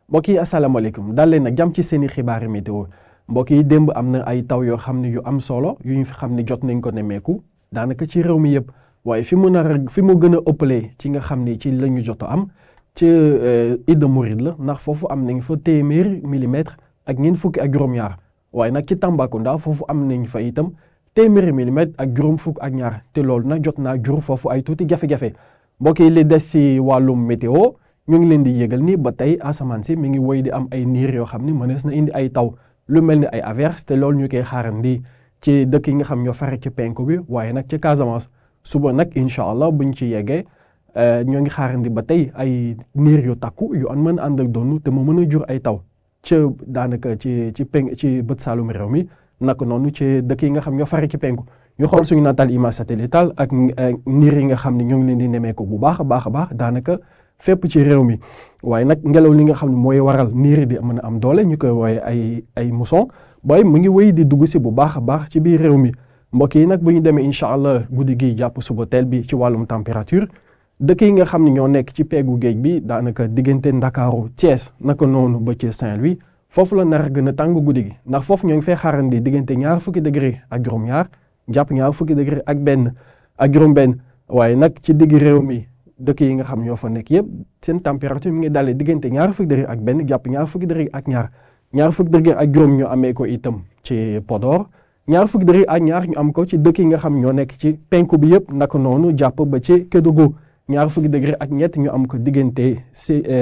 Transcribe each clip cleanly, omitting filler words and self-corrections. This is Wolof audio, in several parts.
mbokk yi asalaamaaleykum daal leen nag jàmm ci seeni xibaari météo mbokk yi démb am na ay taw yoo xam ne yu am solo yu ñu fi xam ne jot nañ ko nemmeeku daanaka ci réew mi yëpp waaye fi mu gën a ëppalee ci nga xam ni ci la ñu jot a am ci Ida Mouride la ndax foofu am nañ fa téeméeri millimètre ak ñeent fukki ak juróom-ñaar waaye nag ci Tambacounda foofu am nañ fa itam téeméeri millimètre ak juróom fukk ak ñaar te loolu nag jot naa jur foofu ay tuuti jafe-jafe mbokk yi li des ci wàllum météo ñu ngi leen di yëgal ni ba tey asamaan si mi ngi woy di am ay niir yoo xam ni mënees na indi ay taw lu mel ni ay averse te loolu ñu koy xaarandi ci dëkk yi nga xam ñoo fare ci penku bi waaye nag ci Casamance suba nag incha allah buñ ci yeggee ñoo ngi xaarandi ba tey ay niir yu takku yu an mën a ànd ak doonu te mu mën a jur ay taw ca daanaka ci bët saalum réew mi naka noonu ci dëkk yi nga xam ñoo fare ci penku ñu xool suñu natal image satellitale ak niir yi nga xam ne ñoo ngi leen di nemmeeku bu baax a baax daanaka fépp ci réew mi waaye nag ngelaw li nga xam ne mooy waral niir di mën a am doole ñu koy wooye ay mousson booy mu ngi wéy di dugg si bu baax a baax ci biir réew mi mbokk yi nag bu ñu demee incha allah guddi gi jàpp suba teel bi ci wàllum température dëkk yi nga xam ne ñoo nekk ci peggu géej bi daanaka diggante Ndakaaru Thiès naka noonu ba ci Saint-Louis foofu la nar a gën a tàng guddi gi ndax foofu ñoo ngi fay xaarandi diggante ñaar fukki degré ak juróom-ñaar jàpp ñaar fukki degré ak juróom-benn waaye nag ci digg réew mi dëkk yi nga xam ñoo fa nekk yëpp seen température mi ngi dalee diggante ñaar fukki degré ak benn jàpp ñaar fukki degré ak ñaar fukki degré ak juróom ñu amee ko itam ci Podor ñaar fukki degré ak ñaar ñu am ko ci dëkk yi nga xam ñoo nekk ci penku bi yëpp naka noonu jàpp ba ci Kédougou ñaar fukki degré ak ñett ñu am ko diggante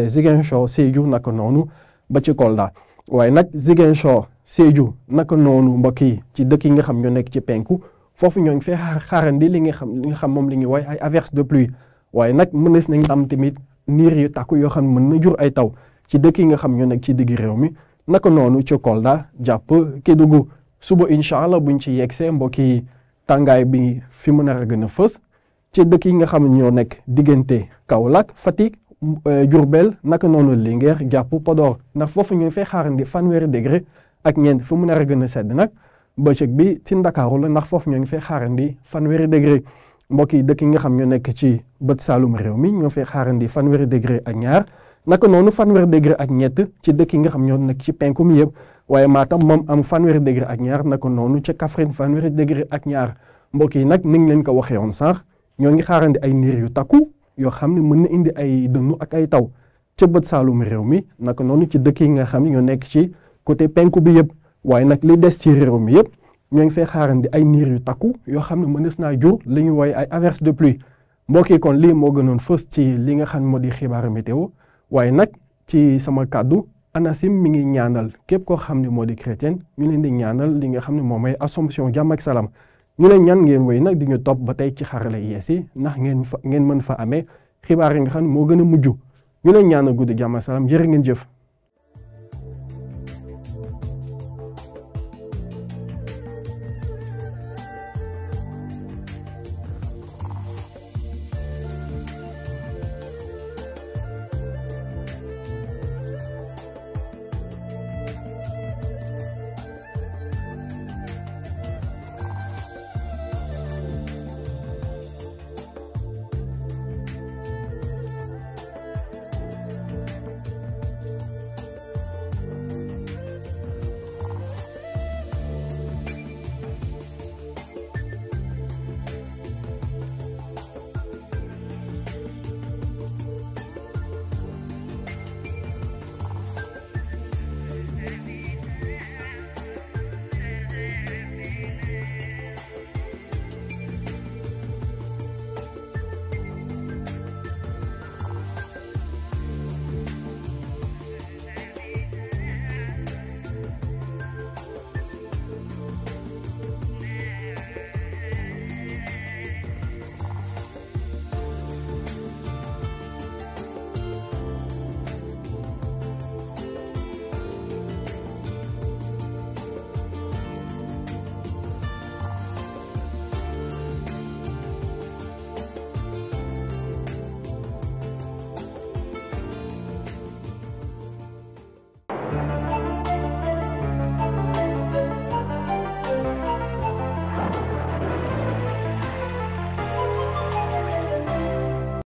Ziguinchor Sédhiou naka noonu ba ci Kolda waaye nag Ziguinchor Sédhiou naka noonu mbokk yi ci dëkk yi nga xam ñoo nekk ci penku foofu ñoo ngi fee xaarandi li nga xam moom li ñuy woy ay averse de pluie waaye nag mënees nañ am tamit niir yu takku yoo xam ne mën na jur ay taw ci dëkk yi nga xam ñoo nekk ci digg réew mi naka noonu ci Kolda jàpp Kédougou suba incha allah buñ ci yegsee mbokk yi tàngaay bi fi mu nar a gën a fës ci dëkk yi nga xam ñoo nekk diggante Kaolack Fatick Diourbel naka noonu Linguère jàpp Podor ndax foofu ñu ngi fay xaarandi fanweeri degré ak ñeent fi mu nar a gën a sedd nag bëccëg bi ci Ndakaaru la ndax foofu ñoo ngi fay xaarandi fanweeri degré mbokk yi dëkk yi nga xam ñoo nekk ci bët saalum réew mi ñoo fay xaarandi fanweeri degré ak ñaar naka noonu fanweeri degré ak ñett ci dëkk yi nga xam ñoo nekk ci penku mi yëpp waaye Matam moom am fanweeri degré ak ñaar naka noonu ca Kaffrine fanweeri degré ak ñaar mbokk yi nag ni ngi leen ko waxee woon sànq ñoo ngi xaarandi ay niir yu takku yoo xam ne mën na indi ay dënnu ak ay taw ca bët saalum réew mi naka noonu ci dëkk yi nga xam ne ñoo nekk ci côté penku bi yëpp waaye nag li des ci réew mi yëpp ñoo ngi fay xaarandi ay niir yu takku yoo xam ne mënees naa jur li ñu woy ay averse de pluie mbokk yi kon lii moo gënoon fës ci li nga xam moo di xibaaru météo waaye nag ci sama kàddu ANACIM mi ngi ñaanal képp koo xam ne moo di chrétien ñu leen di ñaanal li nga xam ne moom mooy Assomption jàmm ak salaam ñu leen ñaan ngeen woy nag di ñu topp ba tey ci xarala yees yi ndax ngeen mën fa amee xibaar yi nga xam ne moo gën a mujj ñu leen ñaanal guddi jàmm ak salaam jërë ngeen jëf